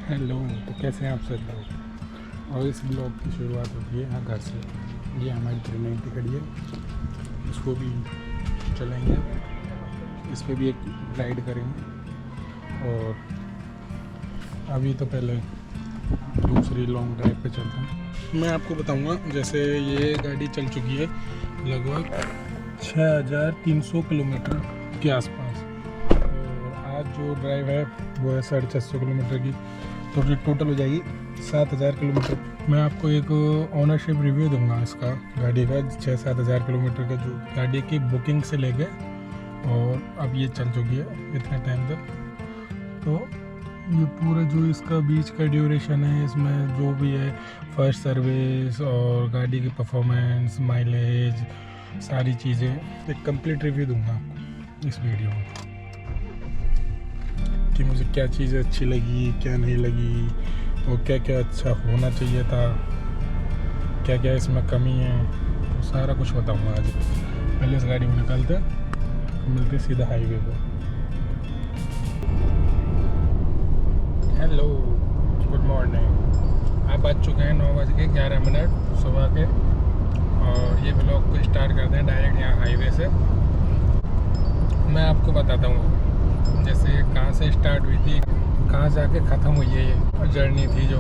Hello. तो कैसे हैं आप सब लोग। और इस ब्लॉग की शुरुआत होती है यहाँ घर से। ये हमारी 390 खड़ी है, इसको भी चलेंगे, इस पर भी एक राइड करेंगे। और अभी तो पहले दूसरी लॉन्ग ड्राइव पे चलते हैं। मैं आपको बताऊंगा, जैसे ये गाड़ी चल चुकी है लगभग 6300 किलोमीटर के आसपास, और आज जो ड्राइव है वो है 650 किलोमीटर की, तो टोटल हो जाएगी 7000 किलोमीटर। मैं आपको एक ओनरशिप रिव्यू दूंगा इसका, गाड़ी का 6-7 हज़ार किलोमीटर का, जो गाड़ी की बुकिंग से लेके और अब ये चल चुकी है इतने टाइम तक। तो ये पूरा जो इसका बीच का ड्यूरेशन है, इसमें जो भी है फर्स्ट सर्विस और गाड़ी की परफॉर्मेंस, माइलेज, सारी चीज़ें एक कंप्लीट रिव्यू दूंगा आपको इस वीडियो में, कि मुझे क्या चीज़ें अच्छी लगी, क्या नहीं लगी, और क्या क्या अच्छा होना चाहिए था, क्या क्या इसमें कमी है, तो सारा कुछ बताऊंगा आज। पहले इस गाड़ी में निकालते मिलते सीधा हाईवे पर। Hello, good morning. आप बज चुके हैं 9:11 सुबह के, और ये ब्लॉग को स्टार्ट करते हैं डायरेक्ट यहाँ हाईवे से। मैं आपको बताता हूँ जैसे कहाँ से स्टार्ट हुई थी, कहाँ जाके ख़त्म हुई है ये जर्नी थी। जो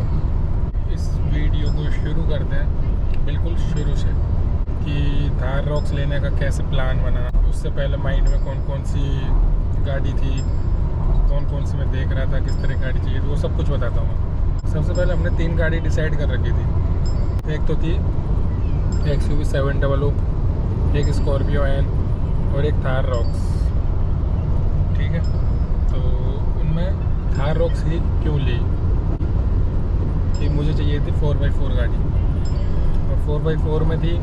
इस वीडियो को शुरू करते हैं बिल्कुल शुरू से, कि थार रॉक्स लेने का कैसे प्लान बना, उससे पहले माइंड में कौन कौन सी गाड़ी थी, कौन कौन सी मैं देख रहा था, किस तरह की गाड़ी चाहिए, वो सब कुछ बताता हूँ। सबसे पहले हमने 3 गाड़ी डिसाइड कर रखी थी। एक तो थी XUV 700, एक स्कॉर्पियो एन और एक थार रॉक्स, ठीक है। तो उनमें थार रॉक्स ही क्यों ली, कि मुझे चाहिए थी 4x4 गाड़ी, और 4x4 में थी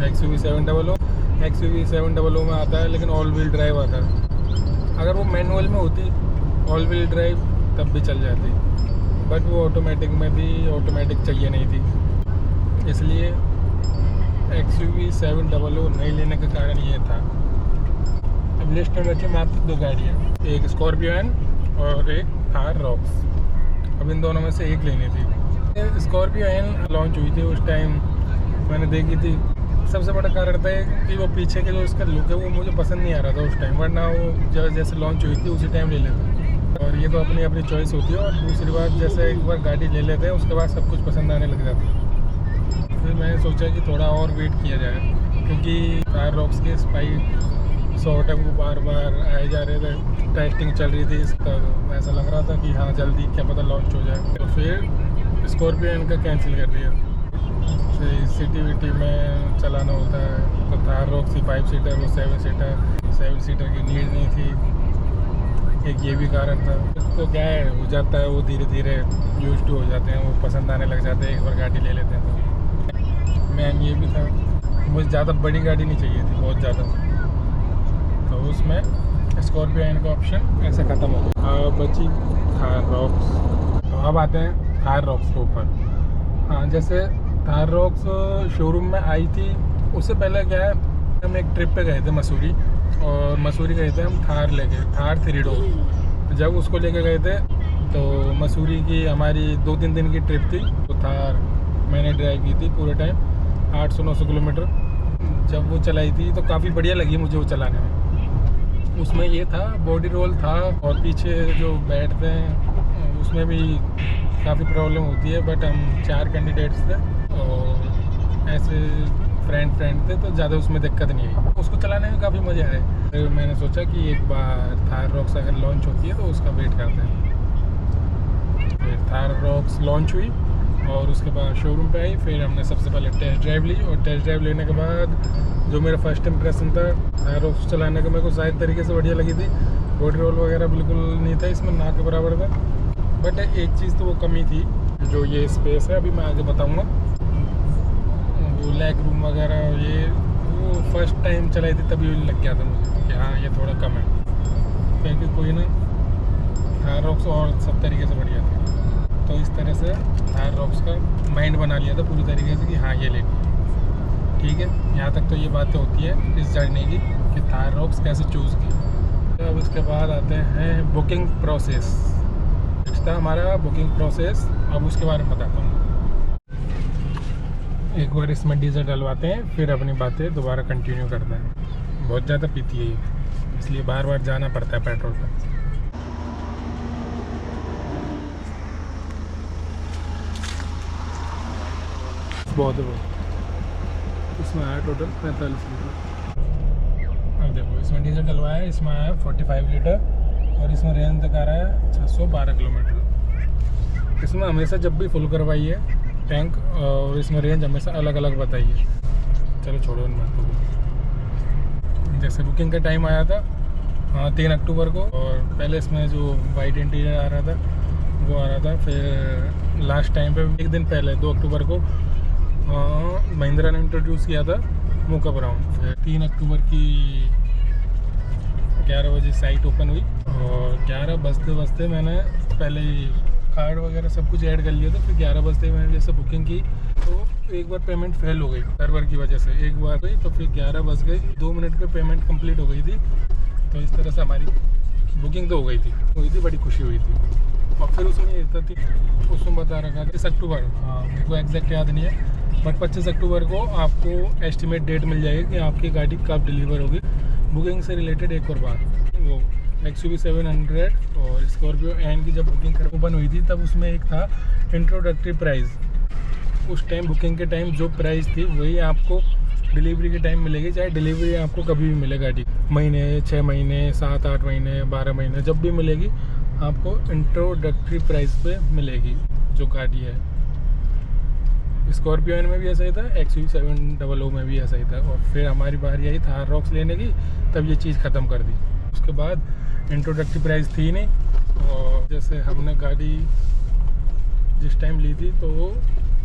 XUV 700। XUV 700 में आता है लेकिन ऑल व्हील ड्राइव आता है। अगर वो मैनुअल में होती ऑल व्हील ड्राइव तब भी चल जाती, बट वो ऑटोमेटिक में थी, ऑटोमेटिक चाहिए नहीं थी, इसलिए XUV 700 नहीं लेने का कारण ये था। अब लिस्ट में बचे मात्र 2 गाड़ियाँ, एक स्कॉर्पियो एन और एक थार रॉक्स। अब इन दोनों में से एक लेनी थी। स्कॉर्पियो एन लॉन्च हुई थी उस टाइम, मैंने देखी थी। सबसे बड़ा कारण था कि वो पीछे के जो इसका लुक है वो मुझे पसंद नहीं आ रहा था उस टाइम, वरना वो जैसे लॉन्च हुई थी उसी टाइम ले लेते। और ये तो अपनी अपनी चॉइस होती है। और दूसरी बात, जैसे एक बार गाड़ी ले लेते हैं उसके बाद सब कुछ पसंद आने लग जाता है। फिर मैंने सोचा कि थोड़ा और वेट किया जाए, क्योंकि थार रॉक्स के स्पाइक शॉर्ट वो बार बार आए जा रहे थे, टेस्टिंग चल रही थी इसका, ऐसा लग रहा था कि हाँ जल्दी क्या पता लॉन्च हो जाए। तो फिर स्कॉर्पियो इनका कैंसिल कर दिया। फिर सिटी विटी में चलाना होता है, तो थार रॉक्स ही 5 सीटर, वो 7 सीटर की नीड नहीं थी, एक ये भी कारण था। तो क्या है, हो जाता है, वो धीरे धीरे यूज्ड टू हो जाते हैं, वो पसंद आने लग जाते हैं, एक बार गाड़ी ले लेते हैं। तो मैन ये भी था, मुझे ज़्यादा बड़ी गाड़ी नहीं चाहिए थी, बहुत ज़्यादा, तो उसमें स्कॉर्पियो एन का ऑप्शन ऐसे ख़त्म हो गया। बची थार रॉक्स। तो अब आते हैं थार रॉक्स के ऊपर। हाँ, जैसे थार रॉक्स शोरूम में आई थी, उससे पहले क्या है, हम एक ट्रिप पे गए थे मसूरी, और मसूरी गए थे हम थार लेके, थार 3 डोर। जब उसको लेके गए थे तो मसूरी की हमारी 2-3 दिन की ट्रिप थी। तो थार मैंने ड्राइव की थी पूरे टाइम 800-900 किलोमीटर। जब वो चलाई थी तो काफ़ी बढ़िया लगी मुझे वो चलाने में। उसमें ये था, बॉडी रोल था, और पीछे जो बैठते हैं उसमें भी काफ़ी प्रॉब्लम होती है, बट हम 4 कैंडिडेट्स थे और ऐसे फ्रेंड थे, तो ज़्यादा उसमें दिक्कत नहीं आई, उसको चलाने में काफ़ी मज़ा आए। फिर मैंने सोचा कि एक बार थार रॉक्स अगर लॉन्च होती है तो उसका वेट करते हैं। फिर थार रॉक्स लॉन्च हुई और उसके बाद शोरूम पे आई। फिर हमने सबसे पहले टेस्ट ड्राइव ली, और टेस्ट ड्राइव लेने के बाद जो मेरा फर्स्ट इंप्रेशन था थार रॉक्स चलाने का, मेरे को शायद तरीके से बढ़िया लगी थी। बॉडी रोल वगैरह बिल्कुल नहीं था इसमें, ना के बराबर था। बट एक चीज़ तो वो कमी थी, जो ये स्पेस है, अभी मैं आगे बताऊँगा, वो लेग रूम वगैरह, ये वो फर्स्ट टाइम चलाई थी तभी लग गया था मुझे कि हाँ ये थोड़ा कम है। क्योंकि कोई ना, थार रॉक्स और सब तरीके से बढ़िया थी। तो इस तरह से थार रॉक्स का माइंड बना लिया था पूरी तरीके से कि हाँ ये लेनी है, ठीक है। यहाँ तक तो ये बातें होती है इस जर्नी की, कि थार रॉक्स कैसे चूज़ की। अब उसके बाद आते हैं बुकिंग प्रोसेस। था हमारा बुकिंग प्रोसेस। अब उसके बारे में बताता हूँ। एक बार इसमें डीजल डलवाते हैं, फिर अपनी बातें दोबारा कंटिन्यू करते हैं। बहुत ज़्यादा पीती है ये, इसलिए बार बार जाना पड़ता है पेट्रोल पंप। बहुत है वो, इसमें आया टोटल 45 लीटर। अब देखो इसमें डीजल डलवाया है, इसमें आया 45 लीटर और इसमें रेंज दिखा रहा है 612 किलोमीटर। इसमें हमेशा जब भी फुल करवाइए टैंक, और इसमें रेंज हमेशा अलग अलग बताइए। चलो छोड़ो इन बातों को। जैसे बुकिंग का टाइम आया था 3 अक्टूबर को, और पहले इसमें जो वाइट इंटीरियर आ रहा था वो आ रहा था। फिर लास्ट टाइम पे एक दिन पहले 2 अक्टूबर को महिंद्रा ने इंट्रोड्यूस किया था मोका ब्राउन। फिर 3 अक्टूबर की 11 बजे साइट ओपन हुई, और 11 बजते मैंने पहले ही कार्ड वगैरह सब कुछ ऐड कर लिया था। फिर 11 बजते मैंने जैसे बुकिंग की तो एक बार पेमेंट फेल हो गई सर्वर की वजह से। एक बार गई तो फिर 11 बज गई, 2 मिनट पे पेमेंट कंप्लीट हो गई थी। तो इस तरह से हमारी बुकिंग तो हो गई थी, बड़ी खुशी हुई थी। और फिर उसमें उसमें बता रखा था 25 अक्टूबर, मेरे को एग्जैक्ट याद नहीं है, बट 25 अक्टूबर को आपको एस्टिमेट डेट मिल जाएगी कि आपकी गाड़ी कब डिलीवर होगी। बुकिंग से रिलेटेड एक और बात, वो XUV 700 और स्कॉर्पियो एन की जब बुकिंग ओपन हुई थी तब उसमें एक था इंट्रोडक्टरी प्राइस। उस टाइम बुकिंग के टाइम जो प्राइस थी वही आपको डिलीवरी के टाइम मिलेगी, चाहे डिलीवरी आपको कभी भी मिले गाड़ी, महीने, 6 महीने, 7-8 महीने, 12 महीने, जब भी मिलेगी आपको इंट्रोडक्टरी प्राइस पे मिलेगी जो गाड़ी है। स्कॉर्पियो एन में भी ऐसा ही था, XUV 700 में भी ऐसा ही था। और फिर हमारी बारी आई थार रॉक्स लेने की, तब ये चीज़ ख़त्म कर दी। उसके बाद इंट्रोडक्टरी प्राइस थी नहीं, और जैसे हमने गाड़ी जिस टाइम ली थी तो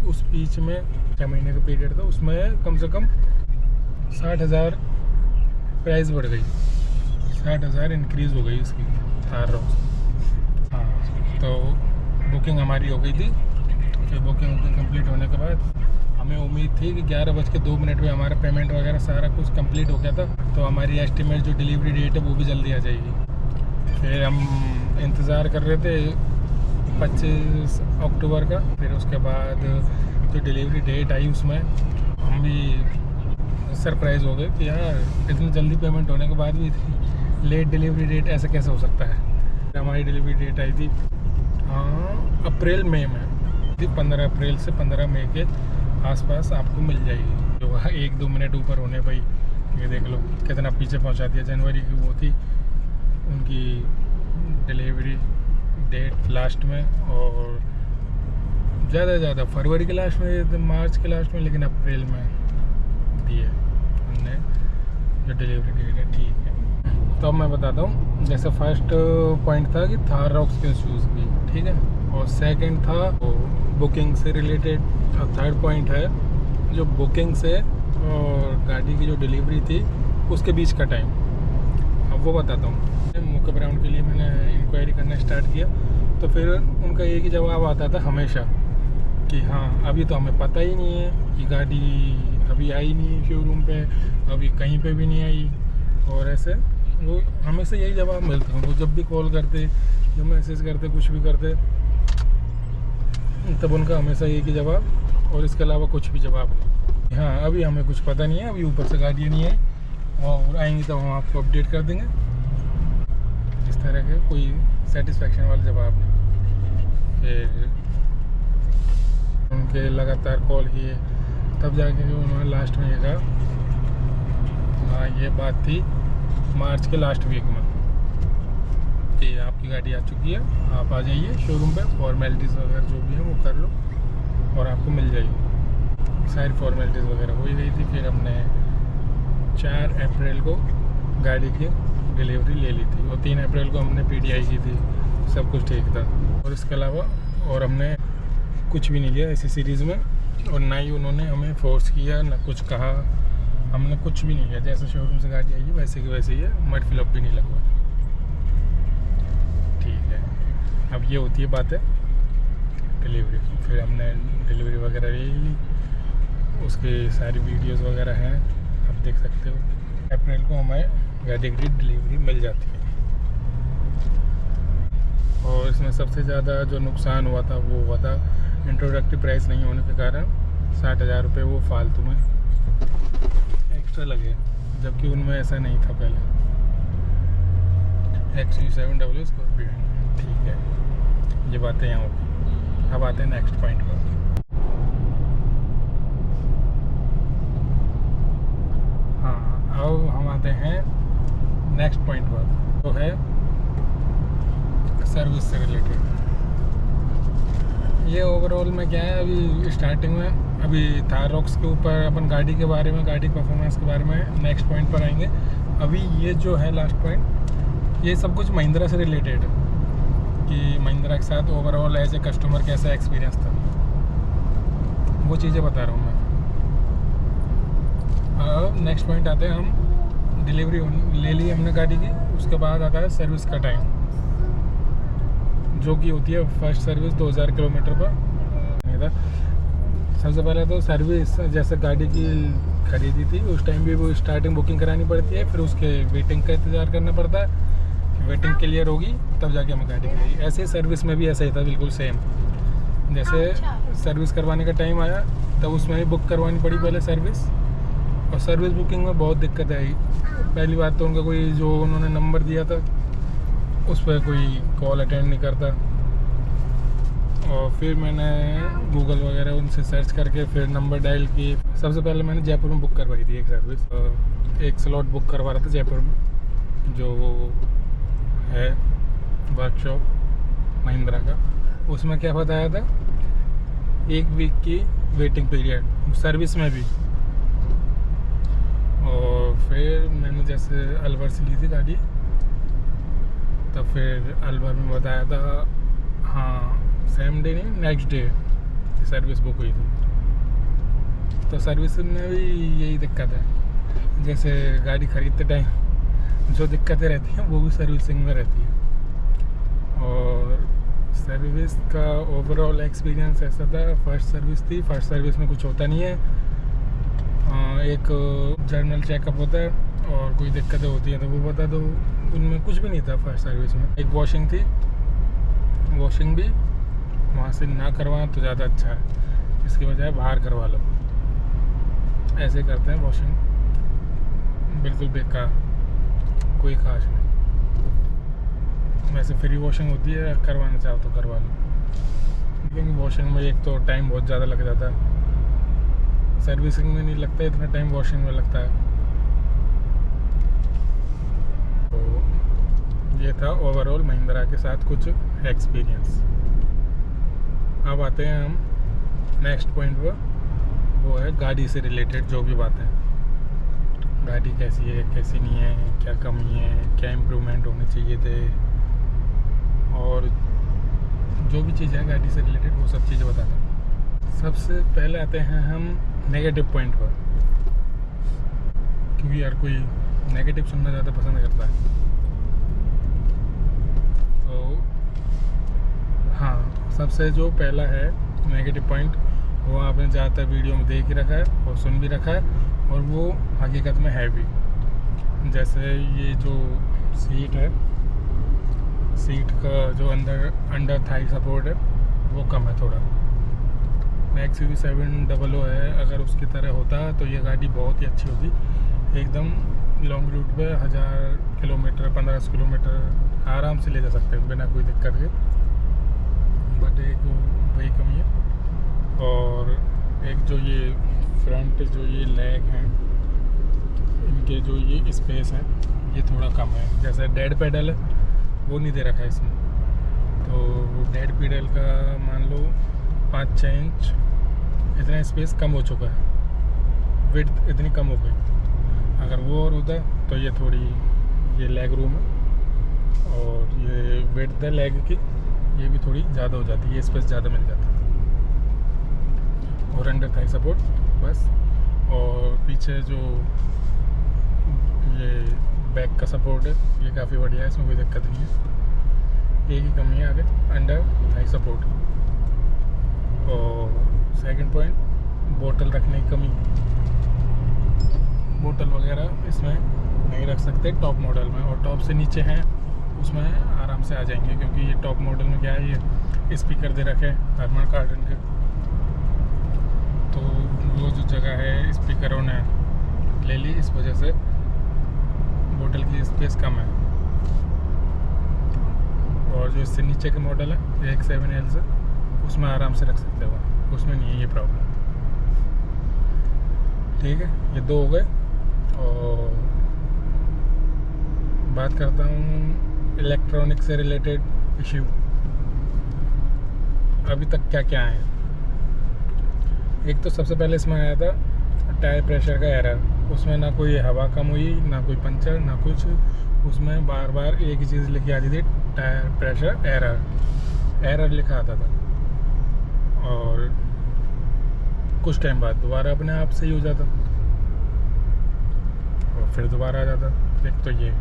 उस बीच में 6 महीने का पीरियड था, उसमें कम से कम 60,000 प्राइस बढ़ गई, 60,000 इंक्रीज़ हो गई इसकी थार रॉक्स। हाँ, तो बुकिंग हमारी हो गई थी। फिर बुकिंग कंप्लीट होने के बाद हमें उम्मीद थी कि 11:02 में हमारा पेमेंट वगैरह सारा कुछ कंप्लीट हो गया था, तो हमारी एस्टिमेट जो डिलीवरी डेट है वो भी जल्दी आ जाएगी। फिर हम इंतज़ार कर रहे थे 25 अक्टूबर का। फिर उसके बाद जो डिलीवरी डेट आई उसमें हम भी सरप्राइज़ हो गए कि यार इतनी जल्दी पेमेंट होने के बाद भी इतनी लेट डिलीवरी डेट, ऐसा कैसे हो सकता है। हमारी डिलीवरी डेट आई थी अप्रैल मई में, 15 अप्रैल से 15 मई के आसपास आपको मिल जाएगी। जो 1-2 मिनट ऊपर होने पर ये देख लो कितना पीछे पहुंचा दिया। जनवरी की वो थी उनकी डिलीवरी डेट लास्ट में, और ज़्यादा से ज़्यादा फरवरी के लास्ट में, मार्च के लास्ट में, लेकिन अप्रैल में दिए हमने जो डिलीवरी डेट है। ठीक है, तो अब मैं बताता हूँ। जैसे फर्स्ट पॉइंट था कि थार रॉक्स के शूज़ की, ठीक है, और सेकंड था बुकिंग से रिलेटेड, और थर्ड पॉइंट है जो बुकिंग से और गाड़ी की जो डिलीवरी थी उसके बीच का टाइम। अब वो बताता हूँ। मोका ब्राउन के लिए मैंने इंक्वायरी करना स्टार्ट किया, तो फिर उनका एक ही जवाब आता था हमेशा कि हाँ अभी तो हमें पता ही नहीं है कि गाड़ी अभी आई नहीं शोरूम पे, अभी कहीं पे भी नहीं आई। और ऐसे वो हमेशा यही जवाब मिलता है। वो जब भी कॉल करते, जब मैसेज करते, कुछ भी करते, तब उनका हमेशा एक ही जवाब, और इसके अलावा कुछ भी जवाब नहीं। हाँ अभी हमें कुछ पता नहीं है, अभी ऊपर से गाड़ी नहीं आई, और आएंगी तो हम आपको अपडेट कर देंगे। इस तरह के कोई सेटिस्फेक्शन वाला जवाब नहीं। फिर उनके लगातार कॉल किए, तब जाके जो उन्होंने लास्ट में ये कहा, हाँ ये बात थी मार्च के लास्ट वीक में कि आपकी गाड़ी आ चुकी है, आप आ जाइए शोरूम पे, फॉर्मेलिटीज़ वगैरह जो भी है वो कर लो और आपको मिल जाएगी। सारी फॉर्मेलिटीज़ वगैरह हो ही गई थी। फिर हमने 4 अप्रैल को गाड़ी की डिलीवरी ले ली थी, और 3 अप्रैल को हमने PDI की थी, सब कुछ ठीक था। और इसके अलावा और हमने कुछ भी नहीं लिया ऐसी सीरीज़ में, और ना ही उन्होंने हमें फोर्स किया, ना कुछ कहा, हमने कुछ भी नहीं लिया। जैसे शोरूम से गाड़ी आई है वैसे की वैसे ही है, मड फिलअप भी नहीं लगवा। ठीक है, अब ये होती है बातें डिलीवरी की। फिर हमने डिलीवरी वगैरह ले ली, उसकी सारी वीडियोस वगैरह हैं, आप देख सकते हो। अप्रैल को हमें गाड़ी की डिलीवरी मिल जाती है। और इसमें सबसे ज़्यादा जो नुकसान हुआ था वो हुआ था इंट्रोडक्टिव प्राइस नहीं होने के कारण 60,000 रुपये वो फालतू में एक्स्ट्रा लगे, जबकि उनमें ऐसा नहीं था पहले। XUV700 स्कॉर्पियो, ठीक है, ये बातें यहाँ होगी। अब आते हैं नेक्स्ट पॉइंट पर। हाँ, अब हम आते हैं नेक्स्ट पॉइंट पर, तो है सर्विस से रिलेटेड। ये ओवरऑल में क्या है, अभी स्टार्टिंग में अभी थार रॉक्स के ऊपर अपन गाड़ी के बारे में, गाड़ी परफॉर्मेंस के बारे में नेक्स्ट पॉइंट पर आएंगे। अभी ये जो है लास्ट पॉइंट, ये सब कुछ महिंद्रा से रिलेटेड है कि महिंद्रा के साथ ओवरऑल एज ए कस्टमर कैसा एक्सपीरियंस था, वो चीज़ें बता रहा हूँ मैं। अब नेक्स्ट पॉइंट आते हैं, हम डिलीवरी ले ली हमने गाड़ी की, उसके बाद आता है सर्विस का टाइम, जो कि होती है फर्स्ट सर्विस 2000 किलोमीटर पर। सबसे पहले तो सर्विस जैसे गाड़ी की खरीदी थी उस टाइम भी वो स्टार्टिंग बुकिंग करानी पड़ती है, फिर उसके वेटिंग का इंतज़ार करना पड़ता है कि वेटिंग क्लियर होगी तब जाके हमें गाड़ी मिलेगी। ऐसे सर्विस में भी ऐसा ही था, बिल्कुल सेम। जैसे सर्विस करवाने का टाइम आया तब उसमें भी बुक करवानी पड़ी पहले सर्विस, और सर्विस बुकिंग में बहुत दिक्कत आई। पहली बात तो उनका कोई जो उन्होंने नंबर दिया था उस पर कोई कॉल अटेंड नहीं करता, और फिर मैंने गूगल वगैरह उनसे सर्च करके फिर नंबर डायल की। सबसे पहले मैंने जयपुर में बुक करवाई थी एक सर्विस, एक स्लॉट बुक करवा रहा था जयपुर में, जो है वर्कशॉप महिंद्रा का। उसमें क्या बताया था, 1 वीक की वेटिंग पीरियड सर्विस में भी। और फिर मैंने जैसे अलवर से ली थी गाड़ी, तब फिर अलवर में बताया था, हाँ सेम डे नहीं नेक्स्ट डे सर्विस बुक हुई थी। तो सर्विस में भी यही दिक्कत है, जैसे गाड़ी खरीदते टाइम जो दिक्कतें रहती हैं वो भी सर्विसिंग में रहती है। और सर्विस का ओवरऑल एक्सपीरियंस ऐसा था, फर्स्ट सर्विस थी, फर्स्ट सर्विस में कुछ होता नहीं है, एक जर्नल चेकअप होता है और कोई दिक्कतें होती हैं तो वो बता दो, उनमें कुछ भी नहीं था फर्स्ट सर्विस में। एक वॉशिंग थी, वॉशिंग भी वहाँ से ना करवाएं तो ज़्यादा अच्छा है, इसकी बजाय बाहर करवा लो। ऐसे करते हैं वॉशिंग, बिल्कुल बेकार, कोई खास नहीं। वैसे फ्री वॉशिंग होती है, करवाना चाहो तो करवा लो, लेकिन वॉशिंग में एक तो टाइम बहुत ज़्यादा लग जाता है, सर्विसिंग में नहीं लगता इतना टाइम, वॉशिंग में लगता है। तो ये था ओवरऑल महिंद्रा के साथ कुछ एक्सपीरियंस। अब आते हैं हम नेक्स्ट पॉइंट पर, वो है गाड़ी से रिलेटेड जो भी बात है, गाड़ी कैसी है कैसी नहीं है, क्या कमी है, क्या इम्प्रूवमेंट होने चाहिए थे, और जो भी चीज़ें हैं गाड़ी से रिलेटेड वो सब चीज़ें बताता हूँ। सबसे पहले आते हैं हम नेगेटिव पॉइंट पर, क्योंकि यार कोई नेगेटिव सुनना ज़्यादा पसंद करता है। तो हाँ, सबसे जो पहला है नेगेटिव पॉइंट, वो आपने ज़्यादातर वीडियो में देख ही रखा है और सुन भी रखा है, और वो हकीकत में है भी। जैसे ये जो सीट है, सीट का जो अंडर थाई सपोर्ट है वो कम है थोड़ा। XUV700 है, अगर उसकी तरह होता तो ये गाड़ी बहुत ही अच्छी होती, एकदम लॉन्ग रूट पे 1000 किलोमीटर 1500 किलोमीटर आराम से ले जा सकते हैं बिना कोई दिक्कत के। बट एक वही कमी है, और एक जो ये फ्रंट जो ये लेग हैं इनके जो ये स्पेस है ये थोड़ा कम है। जैसे डेड पेडल है वो नहीं दे रखा है इसमें, तो डेड पेडल का मान लो 5-6 इंच इतना स्पेस कम हो चुका है, विड्थ इतनी कम हो गई। अगर वो और होता तो ये थोड़ी, ये लेग रूम है और ये विड्थ है लेग की, ये भी थोड़ी ज़्यादा हो जाती है, ये स्पेस ज़्यादा मिल जाता है। और अंडर थाई सपोर्ट बस, और पीछे जो ये बैक का सपोर्ट है ये काफ़ी बढ़िया है, इसमें कोई दिक्कत नहीं है। एक ही कमी है आगे, अंडर थाई सपोर्ट। और सेकंड पॉइंट, बोतल रखने की कमी, बोतल वगैरह इसमें नहीं रख सकते टॉप मॉडल में, और टॉप से नीचे हैं उसमें आराम से आ जाएंगे, क्योंकि ये टॉप मॉडल में क्या है, ये स्पीकर दे रखे हैं हरमन कार्टन के, तो वो जो जगह है स्पीकरों ने ले ली, इस वजह से मॉडल की स्पेस कम है। और जो इससे नीचे के मॉडल है X7L से, उसमें आराम से रख सकते हो, उसमें नहीं है ये प्रॉब्लम। ठीक है, ये दो हो गए। और बात करता हूँ इलेक्ट्रॉनिक से रिलेटेड इश्यू, अभी तक क्या क्या है। एक तो सबसे पहले इसमें आया था टायर प्रेशर का एरर, उसमें ना कोई हवा कम हुई, ना कोई पंचर, ना कुछ, उसमें बार बार एक ही चीज़ लिखी आती थी, टायर प्रेशर एरर लिखा आता था। और कुछ टाइम बाद दोबारा अपने आप सही हो जाता और फिर दोबारा आ जाता। एक तो ये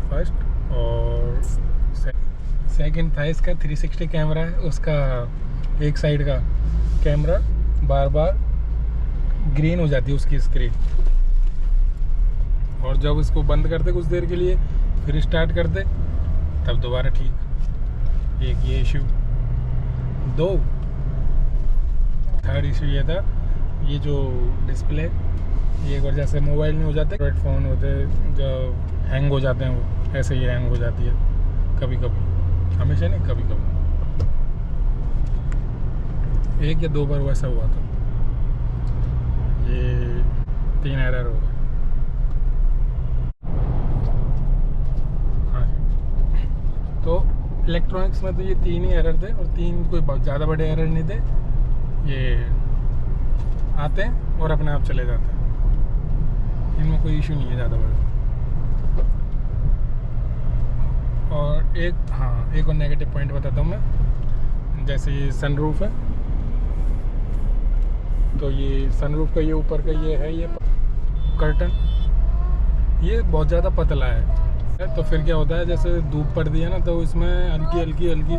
फर्स्ट, और सेकंड था इसका 360 कैमरा है, उसका एक साइड का कैमरा बार बार ग्रीन हो जाती है उसकी स्क्रीन, और जब इसको बंद करते कुछ देर के लिए फिर स्टार्ट करते तब दोबारा ठीक। एक ये इशू। दो, थर्ड इशू ये था, ये जो डिस्प्ले, ये एक बार जैसे मोबाइल नहीं हो जाते, फ़ोन होते जो हैंग हो जाते हैं, वो ऐसे ही हैंग हो जाती है कभी कभी, हमेशा नहीं, कभी कभी। एक या दो बार वैसा हुआ था। ये 3 एरर हो गए। हाँ जी, तो इलेक्ट्रॉनिक्स में तो ये 3 ही एरर थे, और 3 कोई बहुत ज़्यादा बड़े एरर नहीं थे, ये आते हैं और अपने आप चले जाते हैं, इनमें कोई इशू नहीं है ज़्यादा बड़ा। और एक और नेगेटिव पॉइंट बताता हूँ मैं। जैसे ये सनरूफ है, तो ये सनरूफ का ये ऊपर का ये है, ये कर्टन, ये बहुत ज़्यादा पतला है, तो फिर क्या होता है, जैसे धूप पड़ती है ना, तो इसमें हल्की हल्की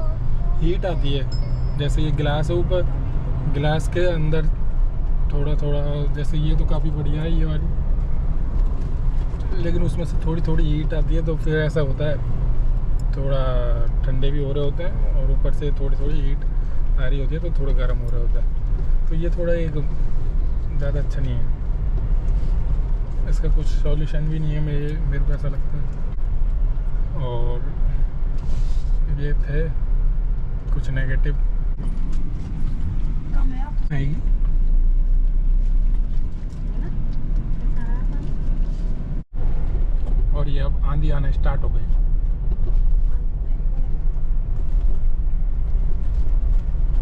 हीट आती है। जैसे ये गिलास है ऊपर, गिलास के अंदर थोड़ा थोड़ा, जैसे ये तो काफ़ी बढ़िया है ये वाली, लेकिन उसमें से थोड़ी थोड़ी हीट आती है, तो फिर ऐसा होता है, थोड़ा ठंडे भी हो रहे होते हैं और ऊपर से थोड़ी थोड़ी हीट आ रही होती है, तो थोड़ा गर्म हो रहा होता है। तो ये थोड़ा एक ज़्यादा अच्छा नहीं है, इसका कुछ सॉल्यूशन भी नहीं है, मेरे को ऐसा लगता है। और ये थे कुछ नेगेटिव आएगी। और ये अब आंधी आना स्टार्ट हो गई।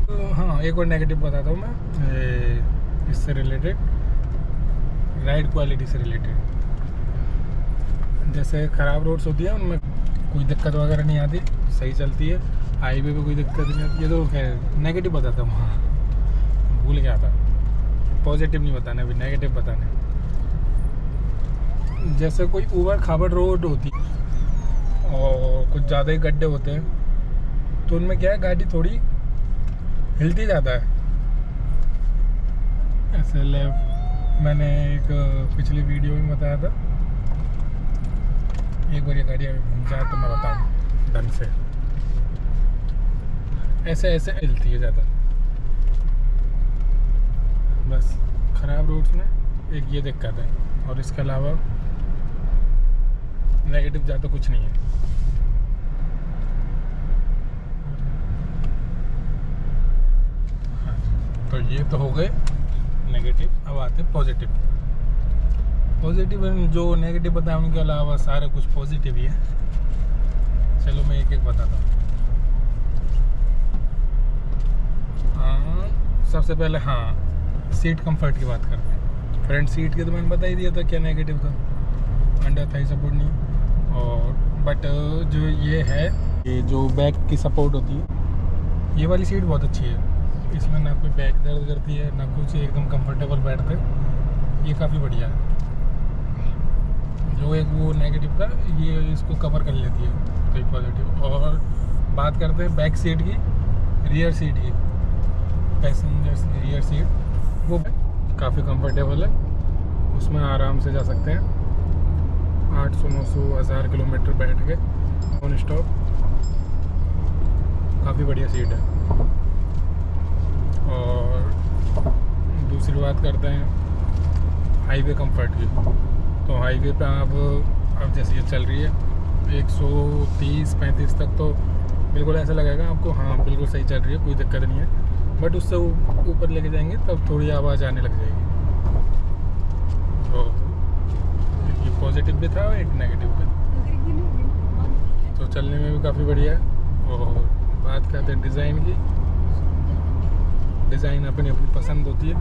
तो हाँ, एक और नेगेटिव बताता हूँ मैं इससे रिलेटेड, राइड क्वालिटी से रिलेटेड। जैसे ख़राब रोड्स होती है, उनमें कोई दिक्कत वगैरह नहीं आती, सही चलती है, हाईवे पे कोई दिक्कत नहीं आती है। तो खैर नेगेटिव बताता हूँ, हाँ भूल गया था, पॉजिटिव नहीं बताना, अभी नेगेटिव बताना। जैसे कोई ऊबड़ खाबड़ रोड होती है और कुछ ज़्यादा ही गड्ढे होते हैं, तो उनमें क्या है, गाड़ी थोड़ी हिलती ज़्यादा है। ऐसे मैंने एक पिछली वीडियो में बताया था, एक बार ये गाड़ी अभी घूम जाए तो मैं बताऊँ ढंग से, ऐसे हिलती है ज़्यादा। बस ख़राब रोड्स में एक ये दिक्कत है, और इसके अलावा नेगेटिव ज़्यादा कुछ नहीं है। हाँ, तो ये तो हो गए नेगेटिव। अब आते पॉजिटिव। जो नेगेटिव बताया उनके अलावा सारा कुछ पॉजिटिव ही है। चलो मैं एक एक बताता हूँ। सबसे पहले सीट कंफर्ट की बात करते हैं। फ्रंट सीट की तो मैंने बता ही दिया था क्या नेगेटिव था, अंडर थाई सपोर्ट नहीं। और बट जो ये है, ये जो बैक की सपोर्ट होती है, ये वाली सीट बहुत अच्छी है। इसमें ना कोई बैक दर्द करती है ना कुछ, एकदम कंफर्टेबल बैठते, ये काफ़ी बढ़िया है। जो एक वो नेगेटिव था, ये इसको कवर कर लेती है, तो एक पॉजिटिव। और बात करते हैं बैक सीट की, रियर सीट की, पैसेंजर रियर सीट, वो काफ़ी कंफर्टेबल है, उसमें आराम से जा सकते हैं 800, 900, 1000 किलोमीटर बैठ के नॉन स्टॉप, काफ़ी बढ़िया सीट है। और दूसरी बात करते हैं हाईवे कंफर्ट की। तो हाईवे पे आप अब जैसे ये चल रही है 130-135 तक, तो बिल्कुल ऐसा लगेगा आपको हाँ बिल्कुल सही चल रही है, कोई दिक्कत नहीं है। बट उससे ऊपर लेके जाएंगे तब थोड़ी आवाज़ आने लग जाएगी। तो ये पॉजिटिव भी था और एक नेगेटिव भी था। तो चलने में भी काफ़ी बढ़िया है। और बात करते हैं डिज़ाइन की। डिज़ाइन अपनी अपनी पसंद होती है,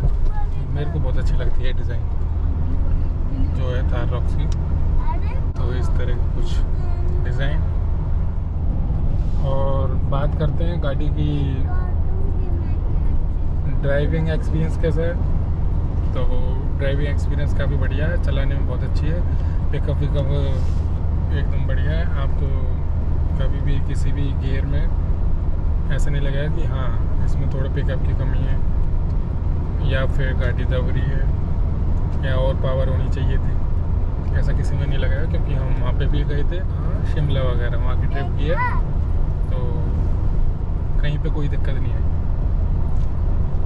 मेरे को बहुत अच्छी लगती है डिज़ाइन जो है थार रॉक्स की। तो इस तरह की कुछ डिज़ाइन। और बात करते हैं गाड़ी की ड्राइविंग एक्सपीरियंस कैसा है। तो ड्राइविंग एक्सपीरियंस काफ़ी बढ़िया है, चलाने में बहुत अच्छी है। पिकअप एकदम बढ़िया है। आपको कभी भी किसी भी गियर में ऐसा नहीं लगेगा कि हाँ इसमें थोड़ा पिकअप की कमी है या फिर गाड़ी दब रही है या और पावर होनी चाहिए थी, ऐसा किसी में नहीं लगाया। क्योंकि हम वहाँ पे भी गए थे शिमला वगैरह, वहाँ की ट्रिप की है, तो कहीं पे कोई दिक्कत नहीं आई,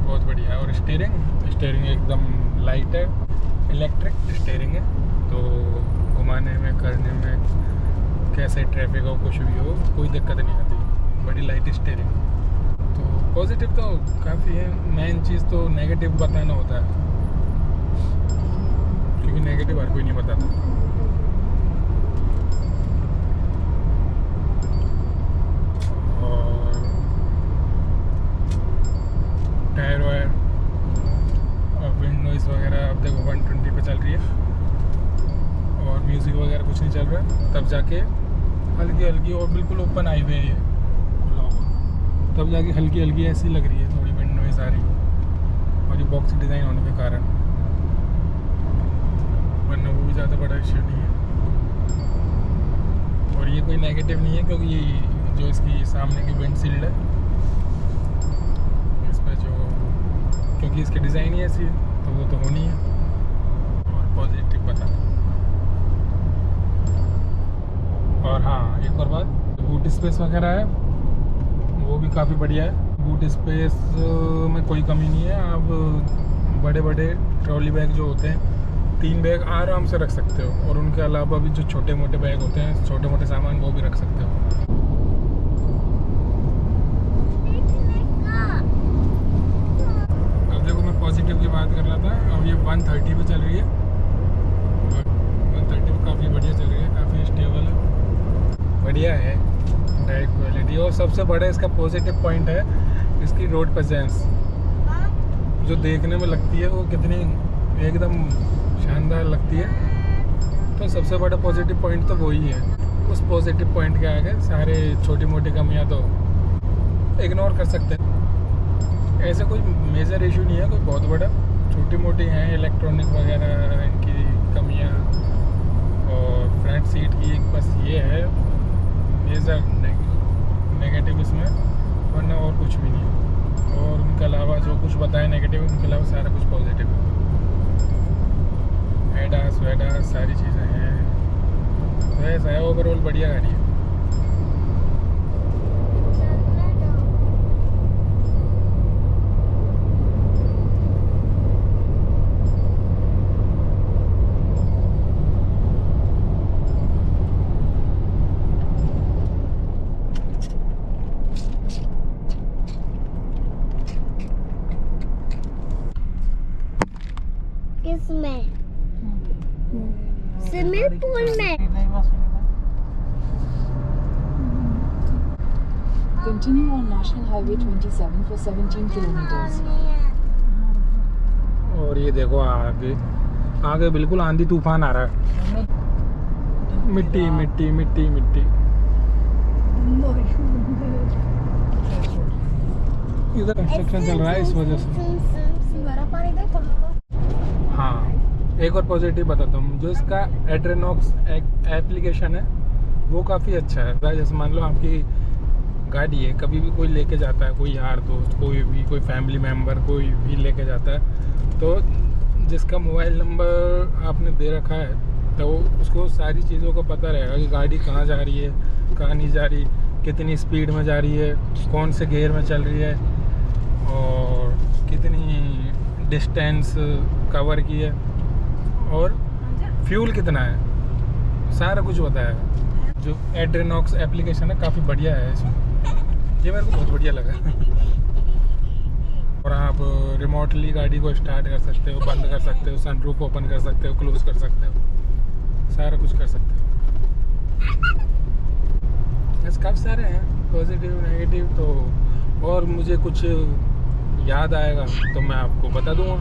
बहुत बढ़िया है। और स्टीयरिंग एकदम लाइट है, इलेक्ट्रिक स्टीयरिंग है। तो घुमाने में करने में कैसे ट्रैफिक हो कुछ भी हो कोई दिक्कत नहीं आती, बड़ी लाइट स्टीयरिंग। तो पॉजिटिव तो काफ़ी है। मेन चीज़ तो नेगेटिव बताना होता है, क्योंकि नेगेटिव हर कोई नहीं बताता। और टायर वायर और विंड नॉइज़ वगैरह अब देखो 120 पे चल रही है और म्यूज़िक वगैरह कुछ नहीं चल रहा है। तब जाके हल्की और बिल्कुल ओपन हाईवे है खुला हुआ, तब जाके हल्की ऐसी लग रही है, थोड़ी विंड नॉइज़ आ रही है। और ये बॉक्स डिज़ाइन होने के कारण, वरना वो भी ज़्यादा बड़ा इश्यू नहीं है। और ये कोई नेगेटिव नहीं है, क्योंकि ये जो इसकी सामने की विंडशील्ड है इस पर क्योंकि इसकी डिज़ाइन ही ऐसी है तो वो तो होनी है। और पॉजिटिव बता। और हाँ एक और बात, बूट स्पेस वगैरह है वो भी काफ़ी बढ़िया है। बूट स्पेस में कोई कमी नहीं है। आप बड़े ट्रॉली बैग जो होते हैं 3 बैग आराम से रख सकते हो, और उनके अलावा भी जो छोटे मोटे बैग होते हैं, छोटे मोटे सामान, वो भी रख सकते हो। अब देखो मैं पॉजिटिव की बात कर रहा था, अब ये 130 पे चल रही है और 130 काफ़ी बढ़िया चल रही है, काफ़ी स्टेबल है, बढ़िया है ड्राइव क्वालिटी। और सबसे बड़ा इसका पॉजिटिव पॉइंट है इसकी रोड प्रेजेंस, जो देखने में लगती है वो कितनी एकदम शानदार लगती है। तो सबसे बड़ा पॉजिटिव पॉइंट तो वही है। उस पॉजिटिव पॉइंट के आगे सारे छोटी मोटी कमियां तो इग्नोर कर सकते हैं। ऐसे कोई मेजर इशू नहीं है, कोई बहुत बड़ा, छोटी मोटी हैं इलेक्ट्रॉनिक वगैरह इनकी कमियां। और फ्रंट सीट की एक बस ये है मेजर नेगेटिव इसमें, वरना और कुछ भी नहीं है। और उनके अलावा जो कुछ बताएं नेगेटिव, उनके अलावा सारा कुछ पॉजिटिव है। एडास वेडास सारी चीज़ें हैं, वैसा है। ओवरऑल बढ़िया गाड़ी है। किसमें? स्विमिंग पूल में। Continue on National Highway 27 for 17 kilometers. और ये देखो आगे बिल्कुल आंधी तूफान आ रहा है, मिट्टी मिट्टी मिट्टी मिट्टी। इधर कंस्ट्रक्शन चल रहा है इस वजह से। हाँ एक और पॉजिटिव बताता हूँ, जो इसका एड्रेनॉक्स एप्लीकेशन है वो काफ़ी अच्छा है। जैसे मान लो आपकी गाड़ी है, कभी भी कोई लेके जाता है, कोई यार दोस्त, कोई फैमिली मेम्बर कोई भी लेके जाता है, तो जिसका मोबाइल नंबर आपने दे रखा है तो उसको सारी चीज़ों का पता रहेगा कि गाड़ी कहाँ जा रही है, कहाँ नहीं जा रही, कितनी स्पीड में जा रही है, कौन से गियर में चल रही है और कितनी डिस्टेंस कवर की है और फ्यूल कितना है, सारा कुछ बताया। जो एड्रेनॉक्स एप्लीकेशन है काफ़ी बढ़िया है इसमें, ये मेरे को बहुत बढ़िया लगा। और आप रिमोटली गाड़ी को स्टार्ट कर सकते हो, बंद कर सकते हो, सनरूफ ओपन कर सकते हो, क्लोज कर सकते हो, सारा कुछ कर सकते हो। बस काफ़ी सारे हैं पॉजिटिव नेगेटिव। तो और मुझे कुछ याद आएगा तो मैं आपको बता दूंगा,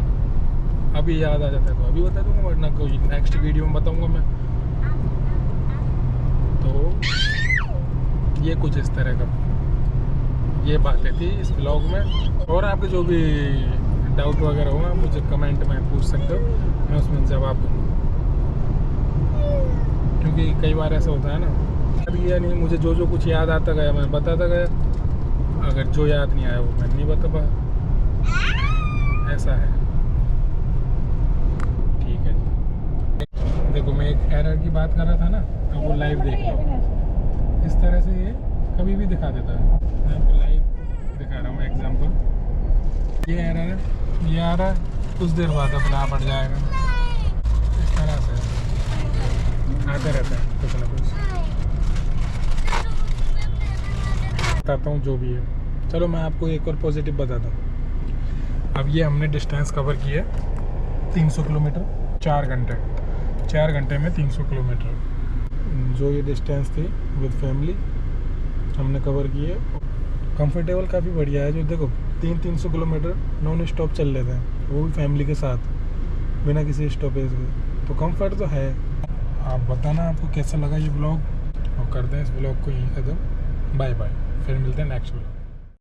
अभी याद आ जाता है तो अभी बता दूंगा, वरना कोई नेक्स्ट वीडियो में बताऊंगा मैं। तो ये कुछ इस तरह का ये बातें थी इस ब्लॉग में। और आपके जो भी डाउट वगैरह हो आप मुझे कमेंट में पूछ सकते हो, मैं उसमें जवाब दूँगा। क्योंकि कई बार ऐसा होता है ना, याद नहीं, मुझे जो जो कुछ याद आता गया मैं बताता गया, अगर जो याद नहीं आया वो मैं नहीं बता पाया, ऐसा है। ठीक है जी। देखो मैं एक एरर की बात कर रहा था ना, अब वो लाइव देख लो। इस तरह से ये कभी भी दिखा देता है। मैं आपको लाइव दिखा रहा हूँ एग्जांपल। ये एरर है, ये आ रहा है, कुछ देर बाद अपना आप हट जाएगा। इस तरह से आते रहता है कुछ ना कुछ। बताता हूँ जो भी है। चलो मैं आपको एक और पॉजिटिव बताता हूँ। अब ये हमने डिस्टेंस कवर की है 300 किलोमीटर 4 घंटे में 300 किलोमीटर। जो ये डिस्टेंस थी विद फैमिली हमने कवर की है। कंफर्टेबल काफ़ी बढ़िया है। जो देखो 300 किलोमीटर नॉन स्टॉप चल लेते हैं, वो भी फैमिली के साथ बिना किसी स्टॉपेज के, तो कंफर्ट तो है। आप बताना आपको कैसा लगा ये ब्लॉग, और करते हैं इस ब्लॉग को यहीं ख़त्म। बाय बाय, फिर मिलते हैं नेक्स्ट ब्लॉग।